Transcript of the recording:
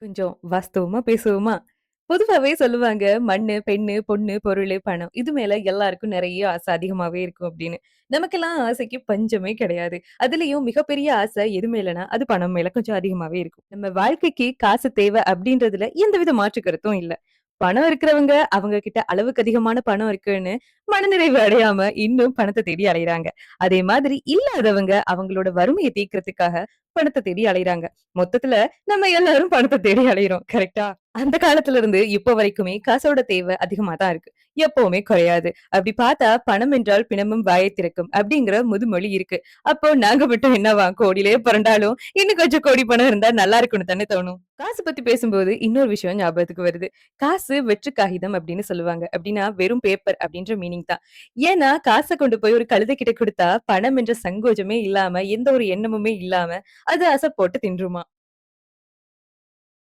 கொஞ்சம் வாஸ்தவமா பேசுவோமா? பொதுவாவே சொல்லுவாங்க, மண்ணு, பெண்ணு, பொண்ணு, பொருளு, பணம். இது மேல எல்லாருக்கும் நெறைய ஆசை அதிகமாவே இருக்கும் அப்படின்னு. நமக்கெல்லாம் ஆசைக்கு பஞ்சமே கிடையாது. அதுலயும் மிகப்பெரிய ஆசை எது மேலனா, அது பணம் மேல கொஞ்சம் அதிகமாவே இருக்கும். நம்ம வாழ்க்கைக்கு காசு தேவை அப்படின்றதுல எந்தவித மாற்று கருத்தும் இல்ல. பணம் இருக்கிறவங்க, அவங்க கிட்ட அளவுக்கு அதிகமான பணம் இருக்குன்னு மனநிறைவு அடையாம இன்னும் பணத்த தேடி அலையுறாங்க. அதே மாதிரி இல்லாதவங்க அவங்களோட வறுமைய தீர்க்கிறதுக்காக பணத்த தேடி அலையுறாங்க. மொத்தத்துல நம்ம எல்லாரும் பணத்த தேடி அலையுறோம். கரெக்ட்டா? அந்த காலத்துல இருந்து இப்ப வரைக்குமே காசோட தேவை அதிகமா தான் இருக்கு. எப்பவுமே குறையாது. அப்படி பார்த்தா "பணம் என்றால் பிணமும் வாயைத் திறக்கும்" அப்படிங்கிற முதுமொழி இருக்கு. அப்போ நாங்க மட்டும் என்னவா கோடியிலே பிறந்தாலும் இன்னும் கொஞ்சம் கோடி பணம் இருந்தா நல்லா இருக்கும்னு தானே தோணும். காசு பத்தி பேசும்போது இன்னொரு விஷயம் ஞாபகத்துக்கு வருது. காசு வெற்று காகிதம் அப்படின்னு சொல்லுவாங்க. அப்படின்னா வெறும் பேப்பர் அப்படின்ற மீனிங் தான். ஏன்னா காச கொண்டு போய் ஒரு கழுதை கிட்ட குடுத்தா பணம் என்ற சங்கோஜமே இல்லாம, எந்த ஒரு எண்ணமுமே இல்லாம அது அசை போட்டு தின்றுமாம்.